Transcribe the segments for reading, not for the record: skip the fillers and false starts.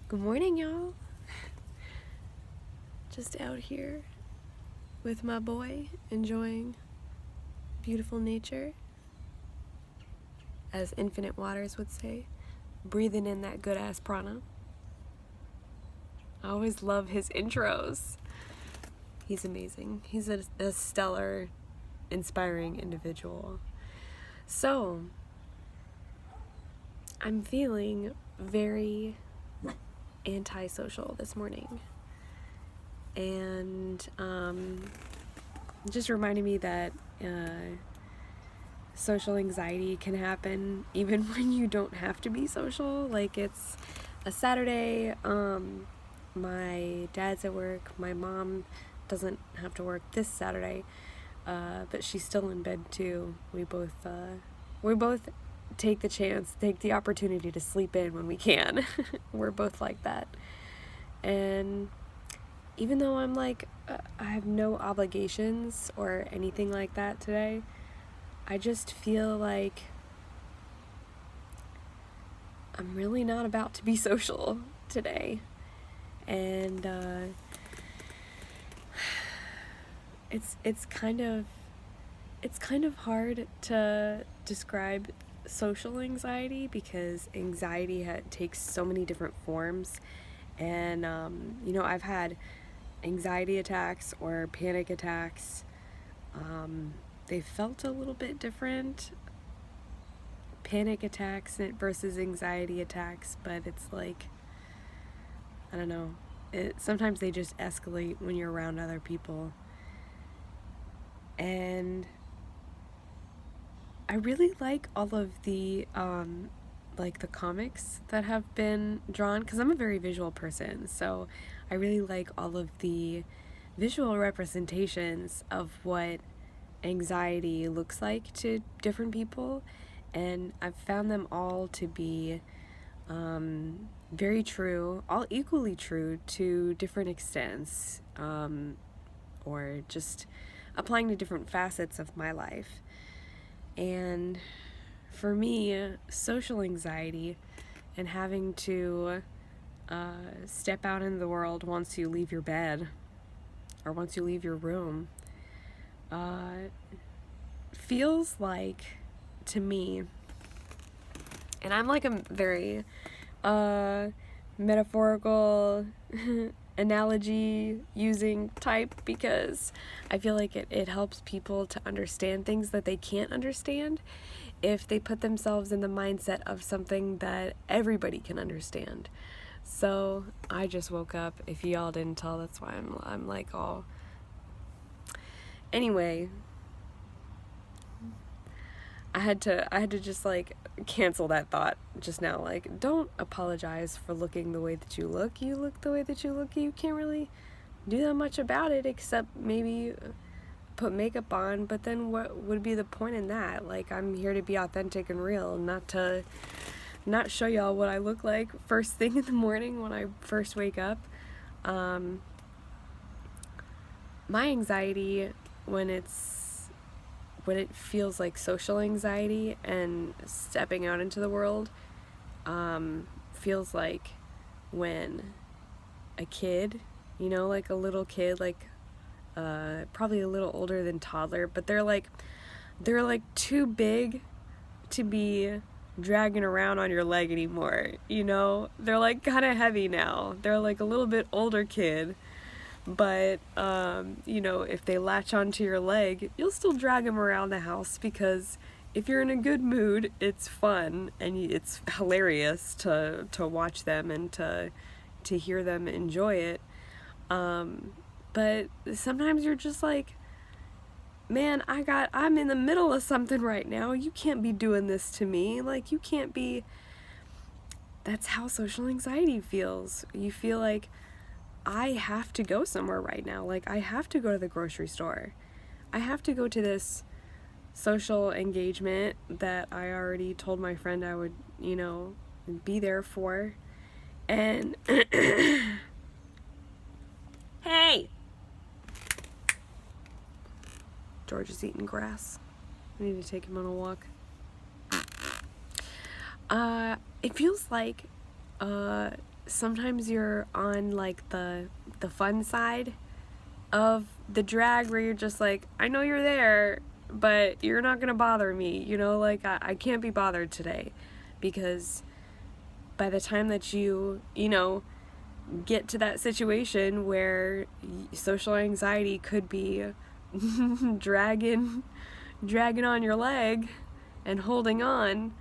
Good morning, y'all. Just out here with my boy, enjoying beautiful nature, as Infinite Waters would say, breathing in that good-ass prana. I always love his intros. He's amazing. He's a stellar, inspiring individual. So, I'm feeling very antisocial this morning. And it just reminded me that social anxiety can happen even when you don't have to be social. Like, it's a Saturday, my dad's at work, my mom doesn't have to work this Saturday, but she's still in bed too. We both take the opportunity to sleep in when we can. We're both like that. And even though I'm like, I have no obligations or anything like that today, I just feel like I'm really not about to be social today. And it's kind of hard to describe social anxiety because anxiety takes so many different forms. And I've had anxiety attacks or panic attacks. They felt a little bit different, panic attacks versus anxiety attacks, but it's like, I don't know, sometimes they just escalate when you're around other people. And I really like all of the the comics that have been drawn, because I'm a very visual person, so I really like all of the visual representations of what anxiety looks like to different people, and I've found them all to be very true, all equally true to different extents, or just applying to different facets of my life. And for me, social anxiety and having to step out into the world once you leave your bed or once you leave your room feels like, to me, and I'm like a very metaphorical analogy using type, because I feel like it helps people to understand things that they can't understand if they put themselves in the mindset of something that everybody can understand. So I just woke up. If y'all didn't tell, that's why I'm like all. Anyway, I had to just like cancel that thought just now. Like, don't apologize for looking the way that you look. You look the way that you look. You can't really do that much about it except maybe put makeup on, but then what would be the point in that? Like, I'm here to be authentic and real, not show y'all what I look like first thing in the morning when I first wake up. My anxiety, when it feels like social anxiety and stepping out into the world, feels like when a kid, like a little kid, like probably a little older than toddler, but they're like too big to be dragging around on your leg anymore. They're like kind of heavy now. They're like a little bit older kid, but if they latch onto your leg, you'll still drag them around the house, because if you're in a good mood, it's fun and it's hilarious to watch them and to hear them enjoy it. But sometimes you're just like, man, I'm in the middle of something right now. You can't be doing this to me. Like, you can't be. That's how social anxiety feels. You feel like, I have to go somewhere right now. Like, I have to go to the grocery store. I have to go to this social engagement that I already told my friend I would, be there for. And hey! George is eating grass. I need to take him on a walk. It feels like sometimes you're on like the fun side of the drag where you're just like, I know you're there, but you're not gonna bother me, you know, like I can't be bothered today. Because by the time that you know, get to that situation where social anxiety could be dragging on your leg and holding on,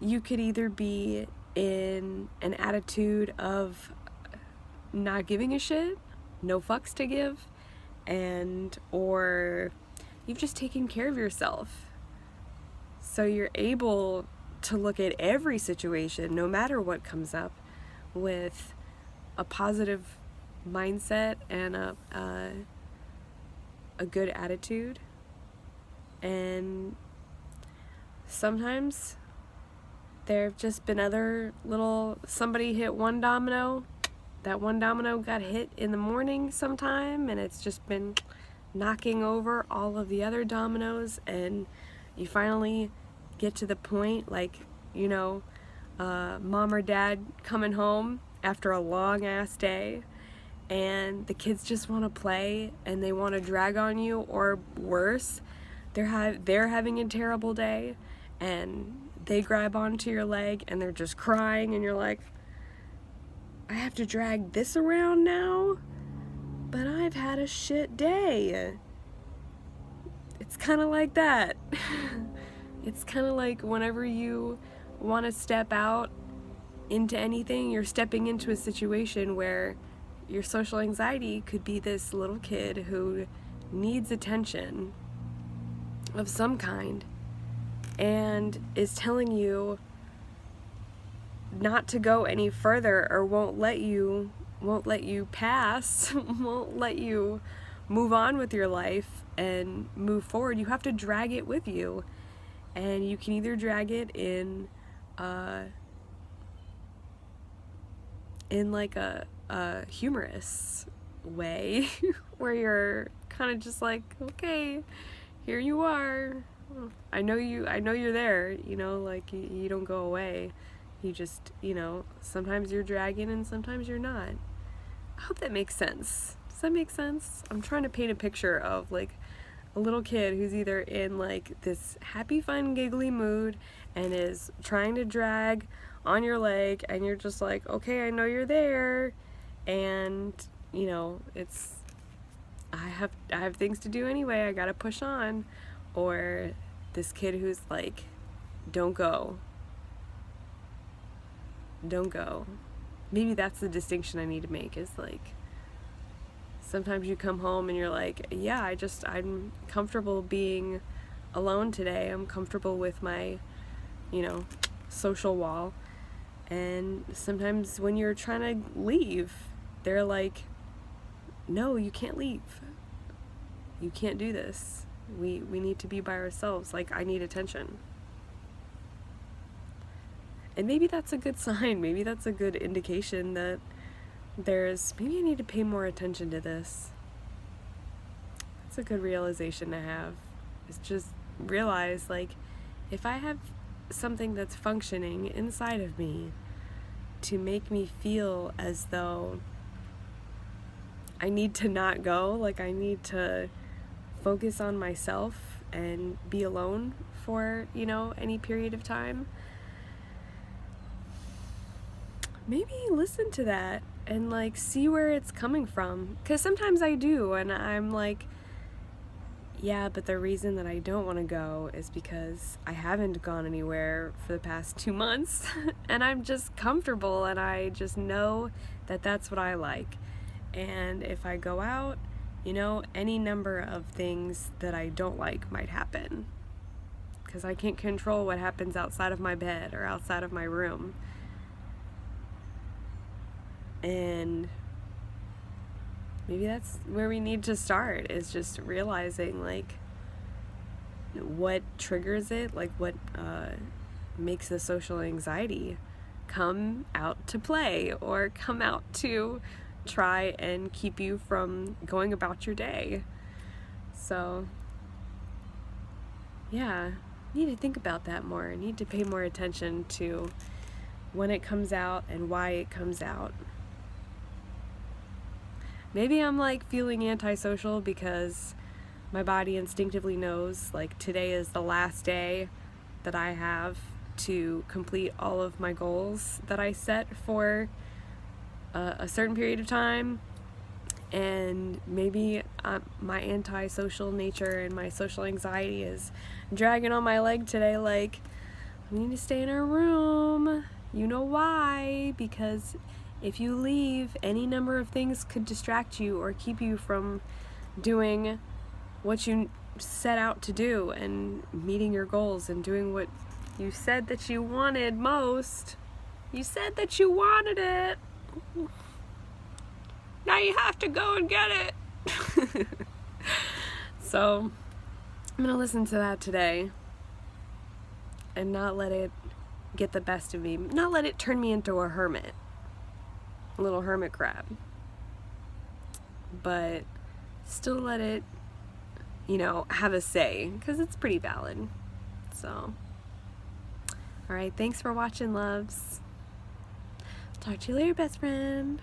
you could either be in an attitude of not giving a shit, no fucks to give, or you've just taken care of yourself. So you're able to look at every situation, no matter what comes up, with a positive mindset and a good attitude. And sometimes there have just been other somebody hit one domino, that one domino got hit in the morning sometime, and it's just been knocking over all of the other dominoes, and you finally get to the point, like, you know, mom or dad coming home after a long ass day, and the kids just want to play and they want to drag on you, or worse, they're having a terrible day and they grab onto your leg and they're just crying, and you're like, I have to drag this around now, but I've had a shit day. It's kind of like that. It's kind of like whenever you want to step out into anything, you're stepping into a situation where your social anxiety could be this little kid who needs attention of some kind and is telling you not to go any further, or won't let you pass, won't let you move on with your life and move forward. You have to drag it with you, and you can either drag it in like a humorous way where you're kind of just like, okay, here you are, I know you're there, you know, like you don't go away, you just, you know, sometimes you're dragging and sometimes you're not. I hope that makes sense. Does that make sense? I'm trying to paint a picture of like a little kid who's either in like this happy, fun, giggly mood and is trying to drag on your leg, and you're just like, okay, I know you're there, and you know, it's, I have things to do anyway, I gotta push on. Or this kid who's like, don't go. Maybe that's the distinction I need to make, is like, sometimes you come home and you're like, yeah, I'm comfortable being alone today, I'm comfortable with my, you know, social wall. And sometimes when you're trying to leave, they're like, no, you can't leave, you can't do this, we need to be by ourselves, like, I need attention. And maybe that's a good sign, maybe that's a good indication that maybe I need to pay more attention to this. It's a good realization to have, is just realize, like, if I have something that's functioning inside of me to make me feel as though I need to not go, like I need to focus on myself and be alone for, you know, any period of time, maybe listen to that and like see where it's coming from. Because sometimes I do, and I'm like, yeah, but the reason that I don't want to go is because I haven't gone anywhere for the past 2 months and I'm just comfortable, and I just know that that's what I like. And if I go out, you know, any number of things that I don't like might happen, because I can't control what happens outside of my bed or outside of my room. And maybe that's where we need to start, is just realizing like what triggers it, like what makes the social anxiety come out to play or come out to try and keep you from going about your day. So yeah, I need to think about that more. I need to pay more attention to when it comes out and why it comes out. Maybe I'm like feeling antisocial because my body instinctively knows like today is the last day that I have to complete all of my goals that I set for a certain period of time. And maybe my antisocial nature and my social anxiety is dragging on my leg today, like, we need to stay in our room. You know why? Because if you leave, any number of things could distract you or keep you from doing what you set out to do and meeting your goals and doing what you said that you wanted most. You said that you wanted it. Now you have to go and get it. So I'm gonna listen to that today and not let it get the best of me. Not let it turn me into a hermit. A little hermit crab. But still let it, have a say, because it's pretty valid. So, alright, thanks for watching, loves. Talk to you later, best friend.